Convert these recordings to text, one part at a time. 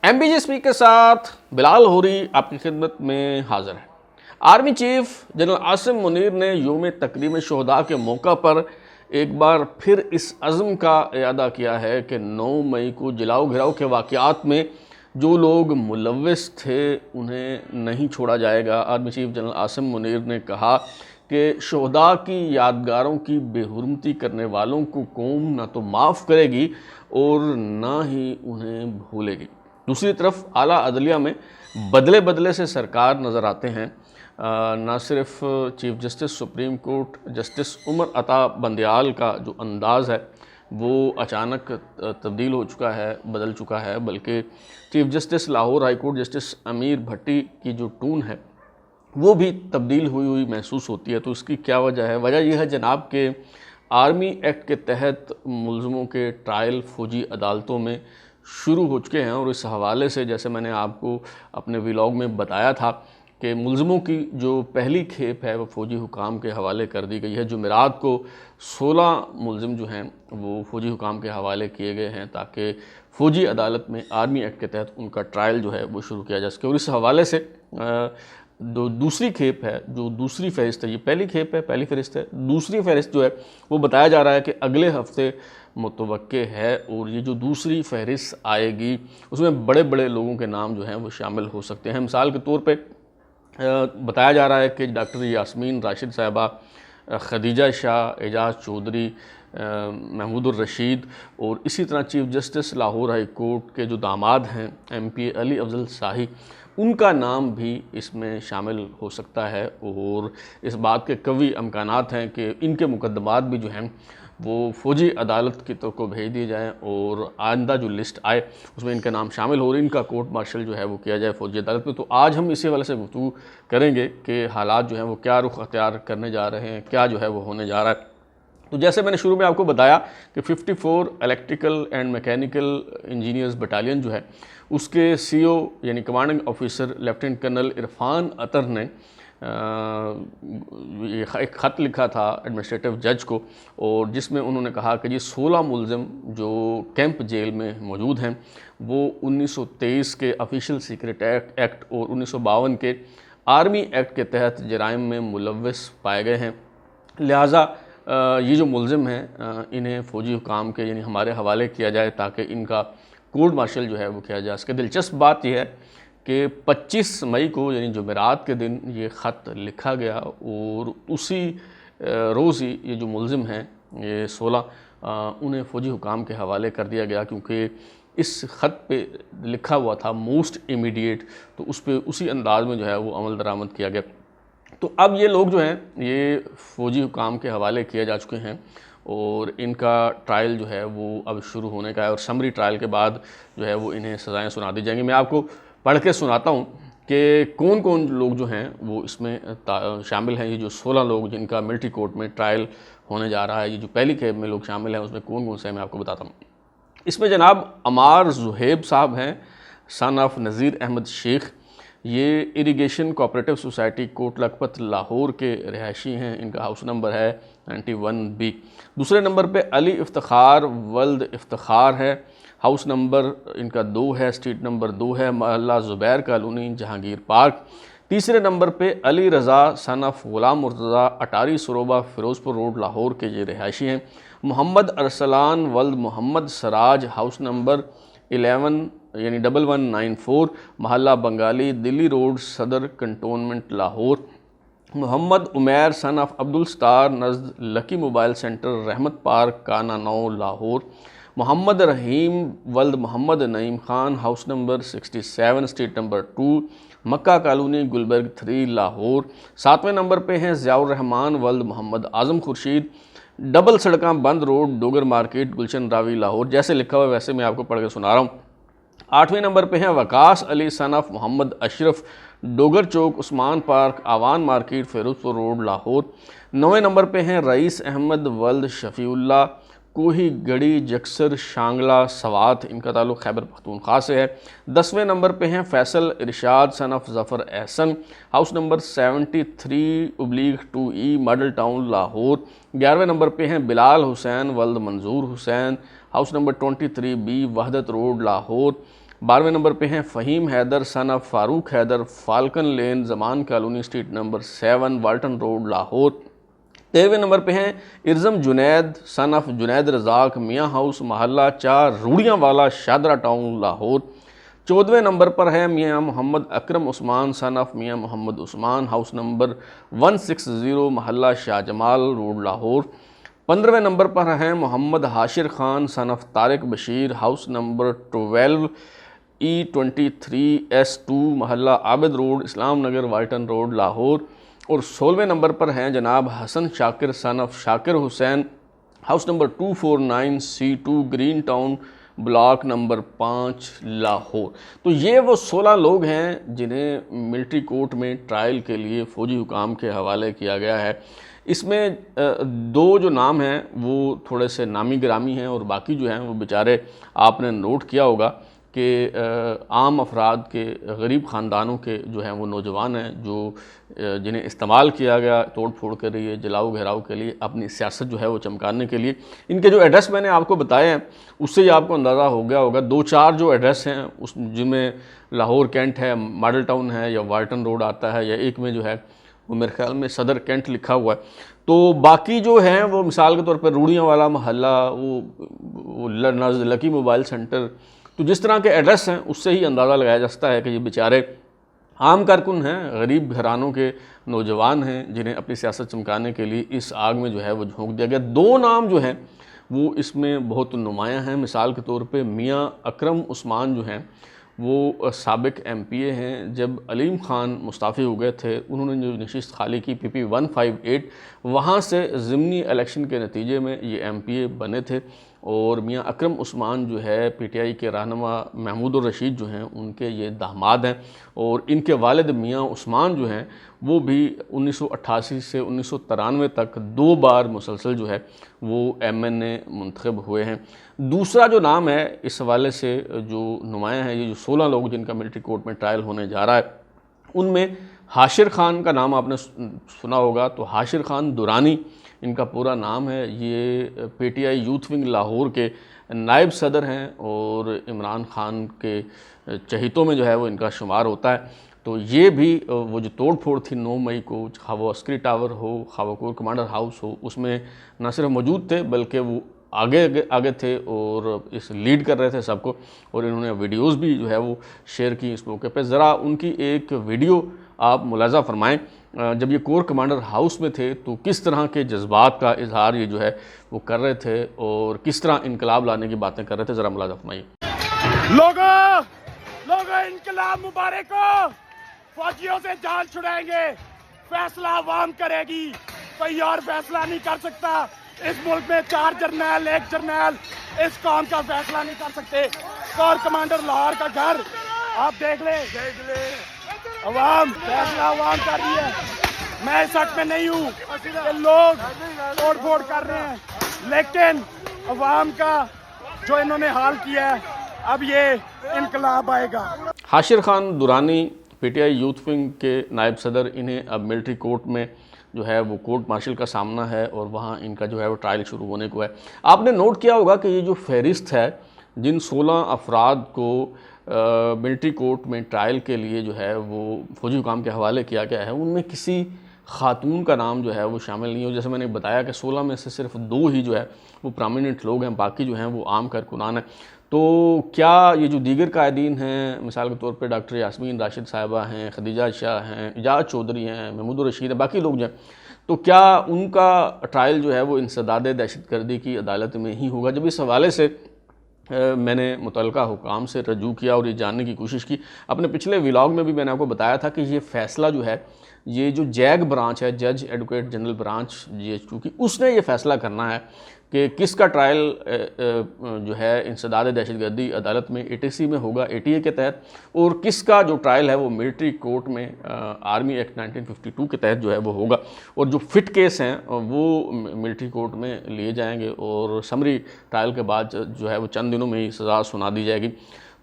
MBJSP के साथ बिलाल होरी आपकी खिदमत में हाजिर है। Army chief general Asim Munir ने यौम तकरीम शुहदा के मौका पर एक बार फिर इस अज़्म का इरादा किया है कि 9 मई को जलाओ घिराव के वाक़यात में जो लोग मुलव्विस थे उन्हें नहीं छोड़ा जाएगा। Army chief general Asim Munir ने कहा कि शुहदा की यादगारों की बेहुरमती करने वालों को कौम ना तो माफ़ करेगी और ना ही उन्हें भूलेगी। दूसरी तरफ आला अदलिया में बदले बदले से सरकार नज़र आते हैं। ना सिर्फ chief justice supreme court justice Umar Ata Bandial का जो अंदाज़ है वो अचानक तब्दील हो चुका है, बदल चुका है, बल्कि chief justice Lahore high court justice अमीर भट्टी की जो टून है वो भी तब्दील हुई महसूस होती है। तो इसकी क्या वजह है? वजह यह है जनाब के आर्मी एक्ट के तहत मुल्ज़िमों के ट्रायल फ़ौजी अदालतों में शुरू हो चुके हैं और इस हवाले से जैसे मैंने आपको अपने व्लॉग में बताया था कि मुल्ज़िमों की जो पहली खेप है वो फ़ौजी हुकाम के हवाले कर दी गई है। जुमेरात को 16 मुल्ज़िम जो हैं वो फ़ौजी हुकाम के हवाले किए गए हैं ताकि फ़ौजी अदालत में आर्मी एक्ट के तहत उनका ट्रायल जो है वो शुरू किया जा सके। और इस हवाले से जो दूसरी खेप है, जो दूसरी फ़हरिस्त है, ये पहली खेप है, पहली फ़हरिस्त है, दूसरी फ़हरिस्त जो है वो बताया जा रहा है कि अगले हफ्ते मुतवक्के है और ये जो दूसरी फ़हरिस्त आएगी उसमें बड़े बड़े लोगों के नाम जो हैं वो शामिल हो सकते हैं। मिसाल के तौर पे बताया जा रहा है कि डॉक्टर यास्मीन राशिद साहिबा, खदीजा शाह, एजाज चौधरी, महमूद रशीद और इसी तरह chief justice Lahore high court के जो दामाद हैं MP अली अफजल शाही, उनका नाम भी इसमें शामिल हो सकता है। और इस बात के कवी अमकानात हैं कि इनके मुकदमात भी जो हैं वो फ़ौजी अदालत की तरफ को भेज दिए जाएँ और आइंदा जो लिस्ट आए उसमें इनका नाम शामिल हो और इनका कोर्ट मार्शल जो है वो किया जाए फ़ौजी अदालत में। तो आज हम इसी वाले से गुफ्तगू करेंगे कि हालात जो हैं वो क्या रुख अख्तियार करने जा रहे हैं, क्या जो है वो होने जा रहा है। तो जैसे मैंने शुरू में आपको बताया कि 54 electrical and mechanical engineers battalion जो है उसके CO यानी commanding officer lieutenant colonel Irfan Atar ने एक ख़त लिखा था एडमिनिस्ट्रेटिव जज को और जिसमें उन्होंने कहा कि ये 16 मुल्ज़िम जो कैंप जेल में मौजूद हैं वो 1923 के ऑफिशियल सीक्रेट एक्ट और 1952 के आर्मी एक्ट के तहत जराइम में मुलव्विस पाए गए हैं। लिहाजा ये जो मुल्ज़िम हैं इन्हें फ़ौजी हुकाम के यानी हमारे हवाले किया जाए ताकि इनका कोर्ट मार्शल जो है वो किया जा सके। दिलचस्प बात यह है कि 25 मई को यानी जुमेरात के दिन ये ख़त लिखा गया और उसी रोज़ ही ये जो मुल्ज़िम हैं ये 16 उन्हें फ़ौजी हुकाम के हवाले कर दिया गया क्योंकि इस ख़त पे लिखा हुआ था मोस्ट इमीडिएट, तो उस पर उसी अंदाज में जो है वो अमल दरामद किया गया। तो अब ये लोग जो हैं ये फ़ौजी हुकाम के हवाले किए जा चुके हैं और इनका ट्रायल जो है वो अब शुरू होने का है और समरी ट्रायल के बाद जो है वो इन्हें सज़ाएँ सुना दी जाएंगी। मैं आपको पढ़ के सुनाता हूँ कि कौन कौन लोग जो हैं वो इसमें शामिल हैं। ये जो 16 लोग जिनका मिलिट्री कोर्ट में ट्रायल होने जा रहा है, ये जो पहली खेप में लोग शामिल हैं उसमें कौन कौन से हैं मैं आपको बताता हूँ। इसमें जनाब अमार जुहेब साहब हैं, सन ऑफ नज़ीर अहमद शेख। ये irrigation cooperative society Kot Lakhpat Lahore के रिहायशी हैं। इनका हाउस नंबर है 91B। दूसरे नंबर पे अली इफ्तिखार वल्द इफ्तिखार है, हाउस नंबर इनका 2 है, स्ट्रीट नंबर 2 है, मोहल्ला ज़ुबैर कॉलोनी जहांगीर पार्क। तीसरे नंबर पे Ali Raza son of Ghulam Murtaza Attari Saroba Ferozepur road Lahore के ये रिहायशी हैं। मोहम्मद अरसलान वल्द मोहम्मद सराज, हाउस नंबर 11 यानी 1194, मोहल्ला Bengali Delhi road Sadar cantonment Lahore. Muhammad Umair son of Abdul Sattar नज़द lucky mobile centre Rehmat park Kahna 9 Lahore. Muhammad Rahim वल्द Muhammad Naeem Khan, house number 67 street number 2 मक्का कॉलोनी गुलबर्ग 3 लाहौर। 7वें नंबर पे हैं ज़ियाउर रहमान वल्द मोहम्मद आज़म खुर्शीद, डबल सड़का बंद रोड डोगर मार्केट गुलशन रावी लाहौर। जैसे लिखा हुआ वैसे मैं आपको पढ़ के सुना रहा हूँ। 8वें नंबर पे हैं Waqas Ali son of Muhammad Ashraf, Dogar chowk Usman park Awan market Ferozepur road Lahore. 9वें नंबर पे हैं रईस अहमद वल्द शफ़ीउल्ला, कोही गढ़ी जक्सर शांगला सवात, इनका ताल्लुक़ खैबर पख्तूनख्वा से है। 10वें नंबर पे हैं Faisal Irshad son of Zafar Ahsan, house number 73/2E model town Lahore. 11वें नंबर पे हैं बिलाल हुसैन वल्द Manzoor Hussain, house number 23B Wahdat road Lahore. 12वें नंबर पे हैं Faheem Haider son of Farooq Haider, falcon lane, Zaman colony, street number 7, Walton road, Lahore. 13वें नंबर पे हैं Irzam Junaid son of Junaid Razzaq, Mian house, महल्ला 4, रूड़ियाँ वाला, शादरा टाउन, लाहौर। 14वें नंबर पर है Mian Muhammad Akram Usman son of Mian Muhammad Usman, house number 160, महल्ला शाह जमाल रोड, लाहौर। 15वें नंबर पर हैं Muhammad Hashir Khan son of Tariq Bashir, house number 12 E23S2, महल्ला Abid road, Islam Nagar, Walton road, Lahore. और 16वें नंबर पर हैं जनाब Hassan Shakir son of Shakir Hussain, house number 249C2, green town, block number 5, Lahore. तो ये वो 16 लोग हैं जिन्हें मिलिट्री कोर्ट में ट्रायल के लिए फ़ौजी हुकाम के हवाले किया गया है। इसमें दो जो नाम हैं वो थोड़े से नामी गिरामी हैं और बाकी जो हैं वो बेचारे आपने नोट किया होगा कि आम अफराद के गरीब ख़ानदानों के जो हैं वो नौजवान हैं जो जिन्हें इस्तेमाल किया गया तोड़ फोड़ के लिए, जलाओ घेराव के लिए, अपनी सियासत जो है वो चमकाने के लिए। इनके जो एड्रेस मैंने आपको बताए हैं उससे ही आपको अंदाज़ा हो गया होगा। 2-4 जो एड्रेस हैं उस जिनमें लाहौर कैंट है, मॉडल टाउन है या वाल्टन रोड आता है, या एक में जो है वो मेरे ख्याल में सदर कैंट लिखा हुआ है। तो बाकी जो हैं वो मिसाल के तौर पर रूड़ियाँ वाला महल्ला, वो लकी मोबाइल सेंटर। तो जिस तरह के एड्रेस हैं उससे ही अंदाज़ा लगाया जा सकता है कि ये बेचारे आम कारकुन हैं, गरीब घरानों के नौजवान हैं जिन्हें अपनी सियासत चमकाने के लिए इस आग में जो है वो झोंक दिया गया। 2 नाम जो हैं वो इसमें बहुत नुमायाँ हैं। मिसाल के तौर पे मियाँ अकरम उस्मान जो हैं वो साबिक MPA हैं। जब अलीम ख़ान मुस्ताफ़ी हो गए थे उन्होंने जो नशिस्त खाली की PP 158, वहाँ से ज़िमनी इलेक्शन के नतीजे में ये MPA बने थे। और मियाँ अकरम उस्मान जो है PTI के रहनुमा महमूद रशीद जो हैं उनके ये दामाद हैं। और इनके वालिद मियाँ उस्मान जो हैं वो भी 1988 से 1993 तक 2 बार मुसलसल जो है वो MNA मुंतखब हुए हैं। दूसरा जो नाम है इस हवाले से जो नुमाया है, ये जो 16 लोग जिनका मिलिट्री कोर्ट में ट्रायल होने जा रहा है, उनमें हाशिर खान का नाम आपने सुना होगा। तो हाशिर खान दुरानी इनका पूरा नाम है। ये PTI यूथ विंग लाहौर के नायब सदर हैं और इमरान खान के चहितों में जो है वो इनका शुमार होता है। तो ये भी वो जो तोड़ फोड़ थी 9 मई को, खा वो अस्करी टावर हो, खा वो कोर कमांडर हाउस हो, उसमें न सिर्फ मौजूद थे बल्कि वो आगे थे और इस लीड कर रहे थे सबको। और इन्होंने वीडियोस भी जो है वो शेयर की इस मौके पे। ज़रा उनकी एक वीडियो आप मुलाज़ा फरमाएं। जब ये कोर कमांडर हाउस में थे तो किस तरह के जज्बात का इजहार ये जो है वो कर रहे थे और किस तरह इनकलाब लाने की बातें कर रहे थे, ज़रा मुलाज़ा फरमाइए। लोगों इनकलाब मुबारक हो, फौजियों से जान छुड़ाएंगे, फैसला आवाम करेगी, कोई और फैसला नहीं कर सकता। इस मुल्क में 4 जर्नैल 1 जर्नैल इस कौम का फैसला नहीं कर सकते। कोर कमांडर लाहौर का घर आप देख ले अवाम, फैसला अवाम कर रही है। मैं इस हक में नहीं हूँ कि लोग तोड़ फोड़ कर रहे हैं, लेकिन अवाम का जो इन्होंने हाल किया है अब ये इनकलाब आएगा। Hashir Khan Durrani PTI youth wing के नायब सदर, इन्हें अब मिलिट्री कोर्ट में जो है वो कोर्ट मार्शल का सामना है और वहाँ इनका जो है वो ट्रायल शुरू होने को है। आपने नोट किया होगा कि ये जो फहरिस्त है जिन 16 अफराद को मिलिट्री कोर्ट में ट्रायल के लिए जो है वो फौजी हुकाम के हवाले किया गया है, उनमें किसी खातून का नाम जो है वो शामिल नहीं हो। जैसे मैंने बताया कि 16 में से सिर्फ 2 ही जो है वो प्रोमिनेंट लोग हैं, बाकी जो हैं वो आम कारकुनान हैं। तो क्या ये जो दीगर कायदीन हैं, मिसाल के तौर पे डॉक्टर यास्मीन राशिद साहिबा हैं, खदीजा शाह हैं, इजाज़ चौधरी हैं, महमूद रशीद हैं, बाकी लोग जो हैं, तो क्या उनका ट्रायल जो है वो इंसदाद दहशतगर्दी की अदालत में ही होगा? जब इस हवाले से मैंने मुतल्लिका हुकाम से रजू किया और ये जानने की कोशिश की। अपने पिछले व्लॉग में भी मैंने आपको बताया था कि ये फ़ैसला जो है, ये जो जैग ब्रांच है, जज एडवोकेट जनरल ब्रांच GHQ की, उसने ये फ़ैसला करना है कि किसका ट्रायल जो है इंसदाद दहशतगर्दी अदालत में ATC में होगा ATA के तहत, और किसका जो ट्रायल है वो मिलिट्री कोर्ट में आर्मी एक्ट 1952 के तहत जो है वो होगा। और जो फिट केस हैं वो मिलिट्री कोर्ट में लिए जाएंगे और समरी ट्रायल के बाद जो है वो चंद दिनों में ही सज़ा सुना दी जाएगी।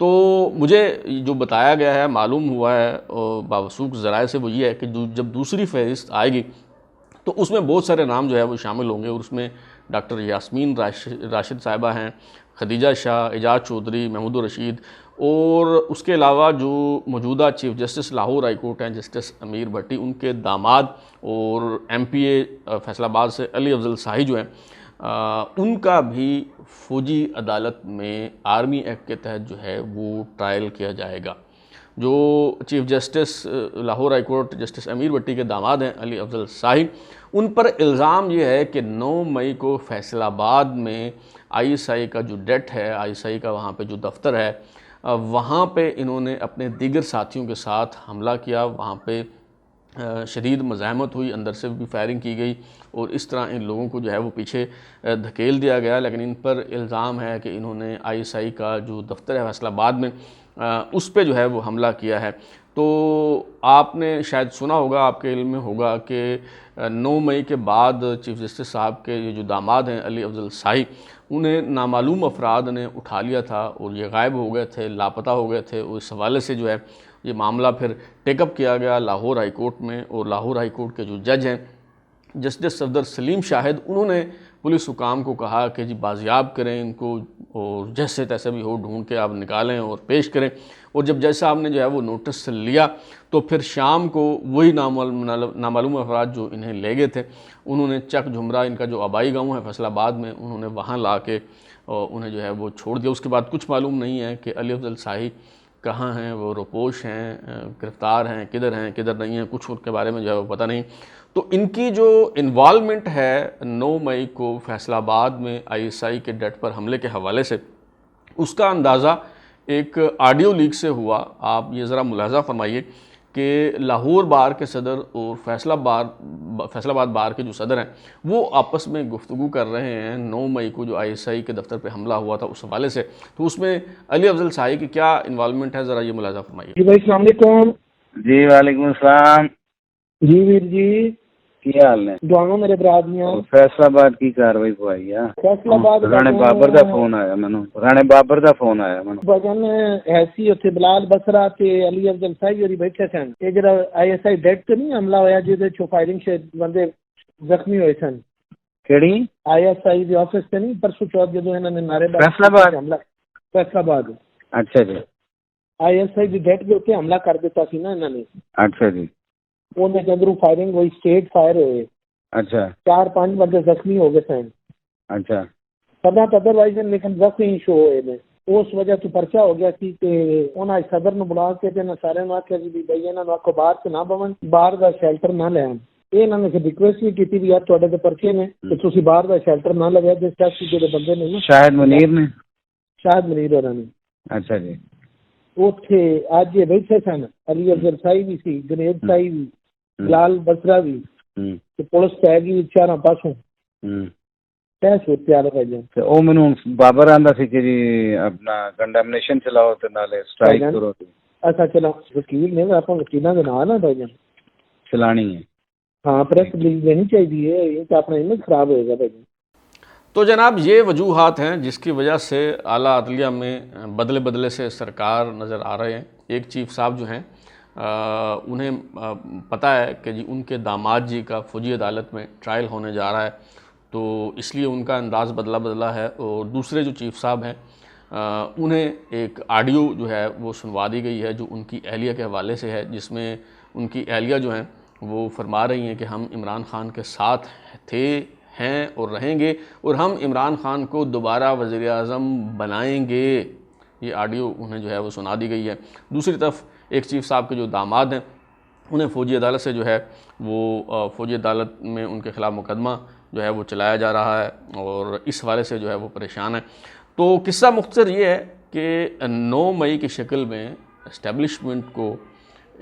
तो मुझे जो बताया गया है, मालूम हुआ है बावसूख ज़राए से, वो ये है कि जब दूसरी फहरिस्त आएगी तो उसमें बहुत सारे नाम जो है वो शामिल होंगे और उसमें डॉक्टर यास्मीन राशिद साहिबा हैं, खदीजा शाह, इजाज़ चौधरी, महमूद रशीद और उसके अलावा जो मौजूदा chief justice Lahore high court हैं जस्टिस अमीर भट्टी, उनके दामाद और MPA फैसलाबाद से अली अफजल शाही जो हैं, उनका भी फौजी अदालत में आर्मी एक्ट के तहत जो है वो ट्रायल किया जाएगा। जो chief justice Lahore high court justice अमीर भट्टी के दामाद हैं अली अफजल शाही, उन पर इल्ज़ाम ये है कि 9 मई को फैसलाबाद में ISI का जो डेट है, ISI का वहाँ पे जो दफ्तर है, वहाँ पे इन्होंने अपने दीगर साथियों के साथ हमला किया। वहाँ पे शदीद मज़ाहमत हुई, अंदर से भी फायरिंग की गई और इस तरह इन लोगों को जो है वो पीछे धकेल दिया गया। लेकिन इन पर इल्ज़ाम है कि इन्होंने ISI का जो दफ्तर है फैसलाबाद में, उस पे जो है वो हमला किया है। तो आपने शायद सुना होगा, आपके इल्म में होगा कि 9 मई के बाद चीफ जस्टिस साहब के ये जो दामाद हैं अली अफजल शाही, उन्हें नामालूम अफराद ने उठा लिया था और ये गायब हो गए थे, लापता हो गए थे। और इस हवाले से जो है ये मामला फिर टेकअप किया गया लाहौर हाई कोर्ट में। और लाहौर हाई कोर्ट के जो जज हैं जस्टिस सफदर सलीम शाहिद, उन्होंने पुलिस हुकाम को कहा कि जी बाजियाब करें इनको और जैसे तैसे भी हो ढूंढ के आप निकालें और पेश करें। और जब जज साहब ने जो है वो नोटिस लिया तो फिर शाम को वही नामालूम अफराद जो इन्हें ले गए थे, उन्होंने चक झुमरा, इनका जो आबाई गांव है फैसलाबाद में, उन्होंने वहाँ ला के उन्हें जो है वो छोड़ दिया। उसके बाद कुछ मालूम नहीं है कि अली अफजल शाही कहाँ हैं, वो रोपोश हैं, गिरफ़्तार हैं, किधर नहीं हैं, कुछ उनके बारे में जो है वो पता नहीं। तो इनकी जो इन्वॉल्वमेंट है 9 मई को फैसलाबाद में ISI के डेट पर हमले के हवाले से, उसका अंदाज़ा एक ऑडियो लीक से हुआ। आप ये ज़रा मुलाहजा फरमाइए कि लाहौर बार के सदर और फैसलाबाद बार के जो सदर हैं वो आपस में गुफ्तगू कर रहे हैं 9 मई को जो ISI के दफ्तर पे हमला हुआ था उस हवाले से। तो उसमें अली अफजल शाही की क्या इन्वॉल्वमेंट है, ज़रा ये मुलाहजा फरमाइए। जी भाई अस्सलाम वालेकुम। जी वालेकुम सलाम। जी वीर जी क्या हाल है? दुआओं मेरे बरादरियां। फैसलाबाद की कार्रवाई को आई है। फैसलाबाद राणे बाबर का फोन आया मैनू, राणे बाबर का फोन आया मैनू। भजन ऐसी उत्थे बिलाल बसरा ते अली अफजल शाही होरी बैठे सन। ये जरा ISI डेट ते नहीं हमला होया जिहदे चो फायरिंग से बंदे जख्मी हुए सन। केड़ी ISI दे ऑफिस ते नहीं, परसों चौथ जदों इन्हां ने नारेबाजी फैसलाबाद हमला। फैसलाबाद अच्छा जी। ISI दी डेट दे उत्ते हमला कर दिता सी ना इन्हां ने। अच्छा जी। ਉਹਦੇ के अंदरों फायरिंग हुई, स्टेट फायर हुए। अच्छा 4-5 बंदे जख्मी हो गए सन। अच्छा सदा अदरवाइज लेकिन जख्मी शो हुए ने। उस वजह तो पर्चा हो गया कि उन्हें सदर ने बुला के ते सारे ने आख्या जी भाई इन्हां नूं आखो बाहर से ना बवन, बाहर का शेल्टर ना लैन। ਇਹ ਇਹਨਾਂ ਨੇ ਰਿਕੁਐਸਟ ਵੀ ਕੀਤੀ ਵੀ ਯਾਰ ਤੁਹਾਡੇ ਤੇ ਪਰਚੇ ਨੇ ਤੇ ਤੁਸੀਂ ਬਾਹਰ ਦਾ ਸ਼ੈਲਟਰ ਨਾ ਲਗਾਇਆ। ਜਿਸ ਟੈਕਸੀ ਜਿਹੜੇ ਬੰਦੇ ਨੇ ਨਾ शाहिद मुनीर ने। ਸ਼ਾਹਿਦ ਮਨੀਰ ਹੋਰਾਂ ਨੇ अच्छा जी। ਉੱਥੇ ਅੱਜ ਇਹ ਬੈਠੇ ਸਨ। ਅਲੀ ਅਫਜ਼ਲ शाही भी सी, जुनेद शाही भी, बिलाल बसरा भी ਤੇ ਪੁਲਿਸ ਪੈ ਗਈ ਚਾਰਾਂ ਪਾਸੋਂ। ਤੈਸ ਉੱਤੇ ਆ ਰਿਹਾ ਤੇ ਉਹ ਮੈਨੂੰ ਬਾਬਰ ਆਂਦਾ ਸੀ ਕਿ ਜੀ ਆਪਣਾ ਕੰਡੈਮਨੇਸ਼ਨ ਚਲਾਓ ਤੇ ਨਾਲੇ ਸਟ੍ਰਾਈਕ ਕਰੋ। ਅੱਛਾ ਚਲੋ ਵਕੀਲ ਨੇ ਆਪਾਂ ਵਕੀਲਾਂ ਦੇ ਨਾਲ ਨਾ ਭਾਈ चलानी है। हाँ प्रेस रिलीज देनी चाहिए, ये तो अपना इमेज खराब होएगा भाई। तो जनाब ये वजूहात हैं जिसकी वजह से आला अदलिया में बदले से सरकार नज़र आ रहे हैं। एक चीफ साहब जो हैं उन्हें पता है कि जी उनके दामाद जी का फौजी अदालत में ट्रायल होने जा रहा है, तो इसलिए उनका अंदाज़ बदला है। और दूसरे जो चीफ साहब हैं उन्हें एक ऑडियो जो है वो सुनवा दी गई है जो उनकी अहलिया के हवाले से है, जिसमें उनकी अहलिया जो हैं वो फरमा रही हैं कि हम इमरान ख़ान के साथ थे, हैं और रहेंगे और हम इमरान ख़ान को दोबारा वज़ीर-ए-आज़म बनाएंगे। ये ऑडियो उन्हें जो है वो सुना दी गई है। दूसरी तरफ एक चीफ साहब के जो दामाद हैं उन्हें फ़ौजी अदालत से जो है वो फ़ौजी अदालत में उनके ख़िलाफ़ मुकदमा जो है वो चलाया जा रहा है और इस हवाले से जो है वो परेशान है। तो किस्सा मुख्तसर ये है कि 9 मई की शक्ल में इस्टेब्लिशमेंट को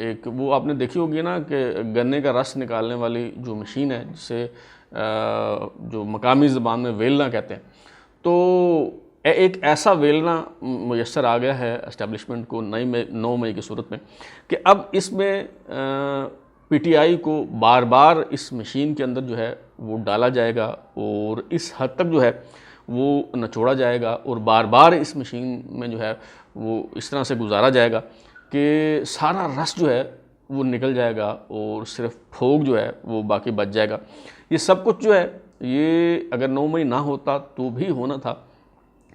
एक वो आपने देखी होगी ना कि गन्ने का रस निकालने वाली जो मशीन है जिसे जो मकामी ज़बान में वेलना कहते हैं, तो एक ऐसा वेलना मुयस्सर आ गया है इस्टेब्लिशमेंट को 9 मई की सूरत में कि अब इसमें PTI को बार बार इस मशीन के अंदर जो है वो डाला जाएगा और इस हद तक जो है वो नचोड़ा जाएगा और बार बार इस मशीन में जो है वो इस तरह से गुजारा जाएगा कि सारा रस जो है वो निकल जाएगा और सिर्फ फोग जो है वो बाकी बच जाएगा। ये सब कुछ जो है ये अगर 9 मई ना होता तो भी होना था,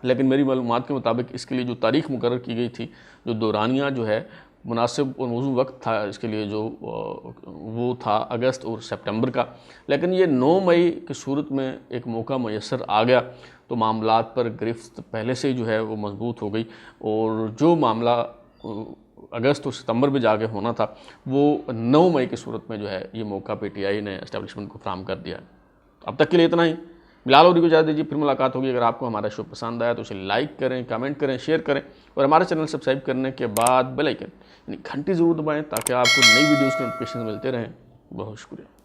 लेकिन मेरी मालूमात के मुताबिक इसके लिए जो तारीख मुकर्रर की गई थी, जो दौरानिया जो है मुनासिब और मौजूद वक्त था इसके लिए जो वो था अगस्त और सितंबर का, लेकिन ये 9 मई की सूरत में एक मौका मैसर आ गया तो मामलात पर गिरफ्त पहले से जो है वो मजबूत हो गई और जो मामला अगस्त और सितंबर में जाके होना था वो 9 मई की सूरत में जो है ये मौका PTI ने एस्टेब्लिशमेंट को फराहम कर दिया। अब तक के लिए इतना ही। बिलाल और को इजाज़त दीजिए, फिर मुलाकात होगी। अगर आपको हमारा शो पसंद आया तो उसे लाइक करें, कमेंट करें, शेयर करें और हमारे चैनल सब्सक्राइब करने के बाद बेल आइकन यानी घंटी ज़रूर दबाएं ताकि आपको नई वीडियोज़ के नोटिफिकेशन मिलते रहें। बहुत शुक्रिया।